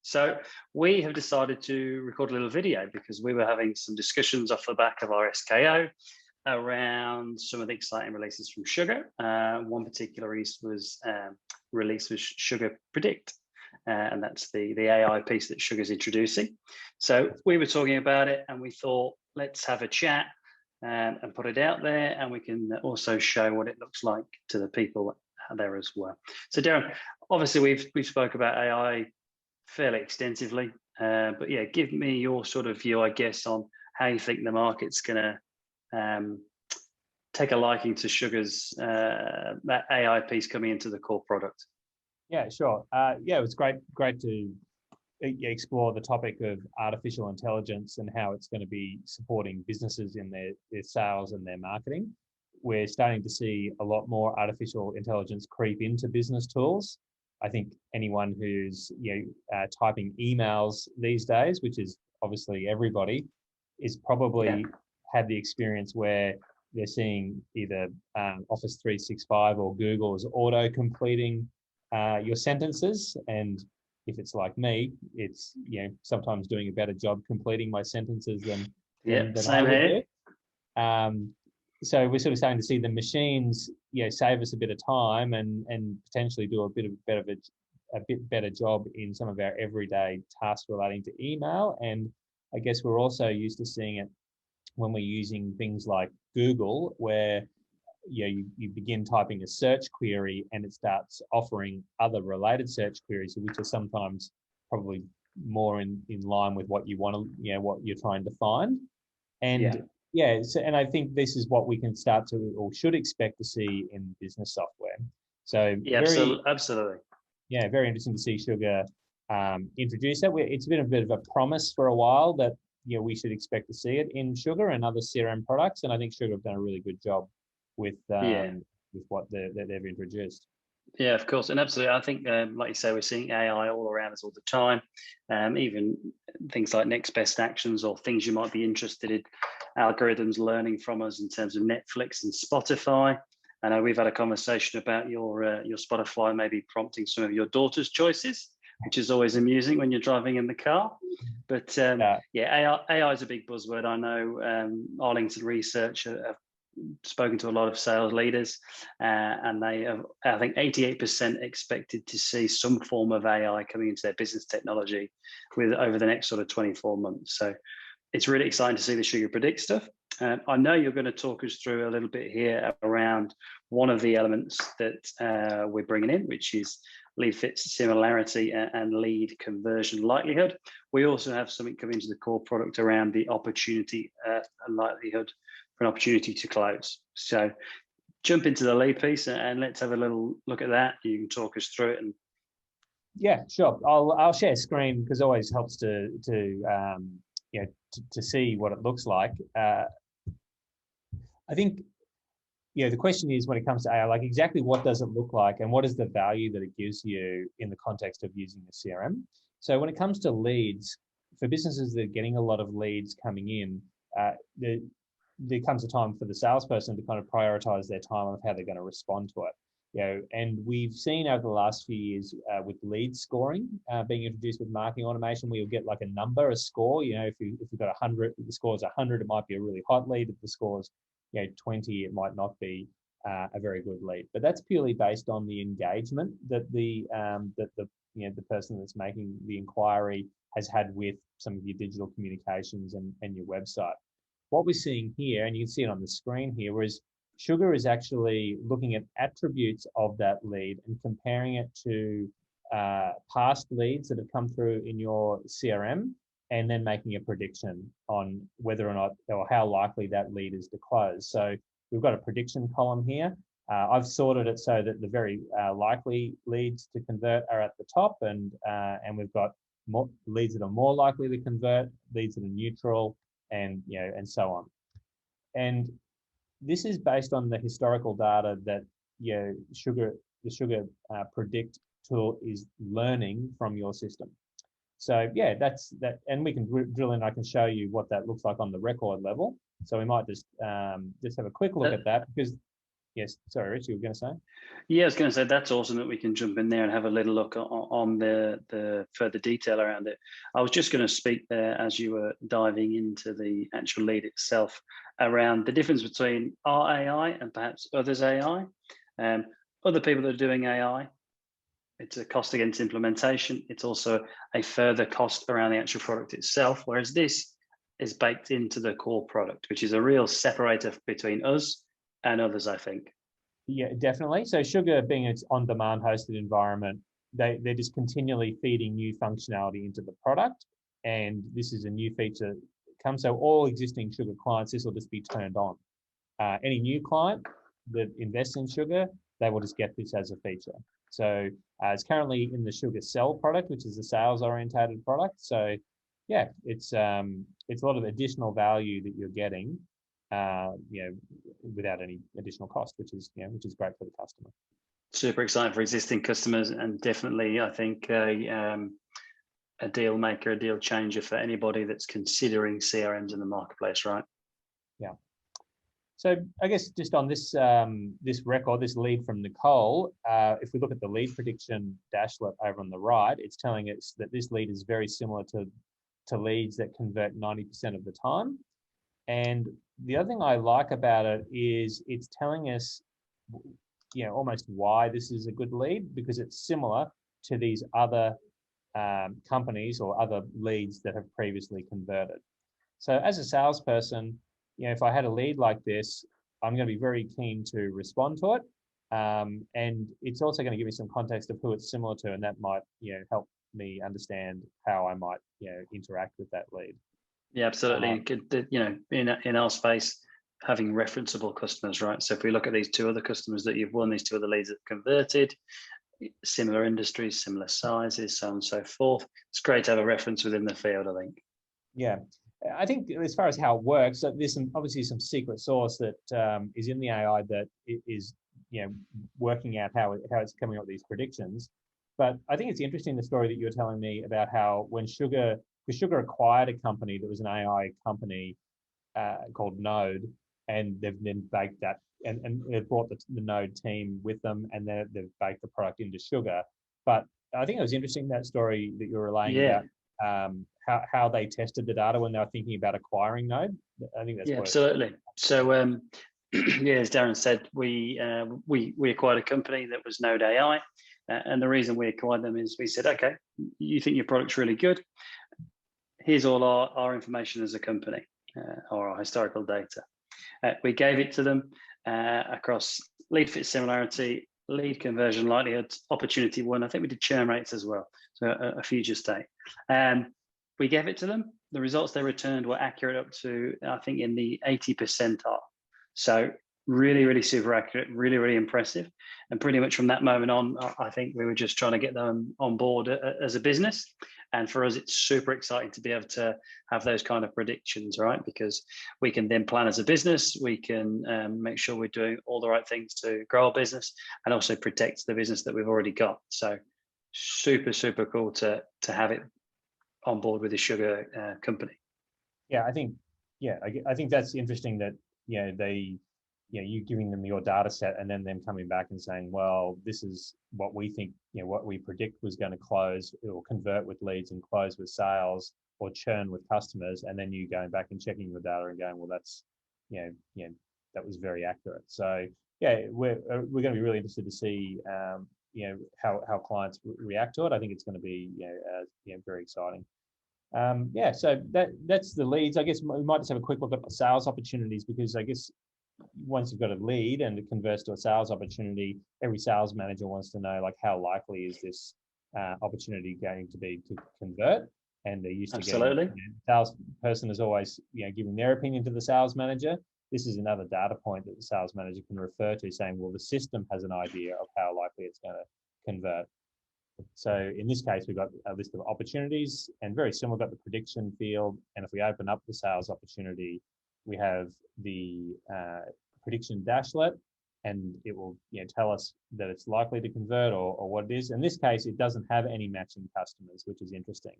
So we have decided to record a little video because we were having some discussions off the back of our SKO around some of the exciting releases from Sugar. One particular release was Sugar Predict, and that's the AI piece that Sugar's introducing. So we were talking about it and we thought, let's have a chat and put it out there, and we can also show what it looks like to the people there as well. So Darren, obviously we've spoke about AI fairly extensively, but yeah, give me your sort of view, I guess, on how you think the market's going to take a liking to Sugar's that AI piece coming into the core product. Yeah, sure. Yeah, it was great to explore the topic of artificial intelligence and how it's going to be supporting businesses in their sales and their marketing. We're starting to see a lot more artificial intelligence creep into business tools. I think anyone who's typing emails these days, which is obviously everybody, is probably had the experience where they're seeing either Office 365 or Google is auto completing your sentences, and if it's like me, it's sometimes doing a better job completing my sentences than I would do. So we're sort of starting to see the machines, save us a bit of time and potentially do a bit better job in some of our everyday tasks relating to email. And I guess we're also used to seeing it when we're using things like Google, where you begin typing a search query and it starts offering other related search queries, which are sometimes probably more in line with what you want to, what you're trying to find. And and I think this is what we can start to or should expect to see in business software. So absolutely. Yeah, very interesting to see Sugar introduce that. It's been a bit of a promise for a while that we should expect to see it in Sugar and other CRM products, and I think Sugar have done a really good job with what they've introduced. Yeah, of course, and absolutely. I think, like you say, we're seeing AI all around us all the time. Even things like next best actions or things you might be interested in, algorithms learning from us in terms of Netflix and Spotify. I know we've had a conversation about your Spotify maybe prompting some of your daughter's choices, which is always amusing when you're driving in the car. But AI is a big buzzword. I know Arlington Research have spoken to a lot of sales leaders, and they have, I think 88% expected to see some form of AI coming into their business technology over the next sort of 24 months. So it's really exciting to see the Sugar Predict stuff. I know you're going to talk us through a little bit here around one of the elements that we're bringing in, which is lead fit similarity and lead conversion likelihood. We also have something coming into the core product around the opportunity and likelihood for an opportunity to close. So jump into the lead piece and let's have a little look at that. You can talk us through it. And yeah, sure. I'll share screen because it always helps to see what it looks like. I think the question is, when it comes to AI, like exactly what does it look like and what is the value that it gives you in the context of using the CRM? So when it comes to leads, for businesses that are getting a lot of leads coming in, there comes a time for the salesperson to kind of prioritize their time of how they're going to respond to it. And we've seen over the last few years with lead scoring being introduced with marketing automation, we'll get like a number, a score. If you've got 100, the score is 100, it might be a really hot lead. If the score is 20, it might not be a very good lead. But that's purely based on the engagement that the person that's making the inquiry has had with some of your digital communications and your website. What we're seeing here, and you can see it on the screen here, is Sugar is actually looking at attributes of that lead and comparing it to past leads that have come through in your CRM, and then making a prediction on whether or not or how likely that lead is to close. So we've got a prediction column here. I've sorted it so that the very likely leads to convert are at the top, and we've got more leads that are more likely to convert, leads that are neutral, and so on. And this is based on the historical data that the Sugar Predict tool is learning from your system. So that's that, and we can drill in. I can show you what that looks like on the record level. So we might just have a quick look at that, because Yes, sorry, Rich, you were going to say? Yeah, I was going to say that's awesome that we can jump in there and have a little look on the further detail around it. I was just going to speak there as you were diving into the actual lead itself around the difference between our AI and perhaps others' AI. Other people that are doing AI, it's a cost against implementation. It's also a further cost around the actual product itself, whereas this is baked into the core product, which is a real separator between us and others, I think. Yeah, definitely. So Sugar being its on-demand hosted environment, they're just continually feeding new functionality into the product. And this is a new feature that comes. So all existing Sugar clients, this will just be turned on. Any new client that invests in Sugar, they will just get this as a feature. So it's currently in the Sugar Sell product, which is a sales-orientated product. So yeah, it's a lot of additional value that you're getting, without any additional cost, which is great for the customer. Super exciting for existing customers, and definitely, I think, a deal maker, a deal changer for anybody that's considering CRMs in the marketplace, right? Yeah. So I guess just on this this lead from Nicole, if we look at the lead prediction dashlet over on the right, it's telling us that this lead is very similar to leads that convert 90% of the time. And the other thing I like about it is it's telling us, almost why this is a good lead, because it's similar to these other companies or other leads that have previously converted. So as a salesperson, if I had a lead like this, I'm going to be very keen to respond to it. And it's also going to give me some context of who it's similar to, and that might, help me understand how I might, interact with that lead. Yeah, absolutely. In our space, having referenceable customers, right? So if we look at these two other customers that you've won, these two other leads that converted, similar industries, similar sizes, so on and so forth. It's great to have a reference within the field, I think. Yeah, I think as far as how it works, so there's obviously some secret sauce that is in the AI that is working out how it's coming up with these predictions. But I think it's interesting the story that you're telling me about how when Sugar acquired a company that was an AI company called Node, and they've then baked that and they've brought the Node team with them, and they've baked the product into Sugar. But I think it was interesting, that story that you're relaying about how they tested the data when they were thinking about acquiring Node. I think that's absolutely. So as Darren said, we acquired a company that was Node AI, and the reason we acquired them is we said, okay, you think your product's really good. Here's all our information as a company, or our historical data. We gave it to them across lead fit similarity, lead conversion likelihood, opportunity won. I think we did churn rates as well, so a future state. We gave it to them. The results they returned were accurate up to, I think, in the 80 percentile. So really, really super accurate, really, really impressive. And pretty much from that moment on, I think we were just trying to get them on board as a business. And for us, it's super exciting to be able to have those kind of predictions, right? Because we can then plan as a business, we can make sure we're doing all the right things to grow our business and also protect the business that we've already got. So super, super cool to have it on board with the Sugar company. Yeah, I think that's interesting that, you giving them your data set and then them coming back and saying, well, this is what we think, what we predict was going to close or convert with leads and close with sales or churn with customers. And then you going back and checking the data and going, well, that's, that was very accurate. So yeah, we're going to be really interested to see, how clients react to it. I think it's going to be, very exciting. So that's the leads. I guess we might just have a quick look at the sales opportunities, because I guess once you've got a lead and it converts to a sales opportunity, every sales manager wants to know, like, how likely is this opportunity going to be to convert? And they're used to getting, salesperson is always, giving their opinion to the sales manager. This is another data point that the sales manager can refer to, saying, well, the system has an idea of how likely it's going to convert. So in this case, we've got a list of opportunities, and very similar, got the prediction field. And if we open up the sales opportunity, we have the prediction dashlet, and it will tell us that it's likely to convert or what it is. In this case, it doesn't have any matching customers, which is interesting.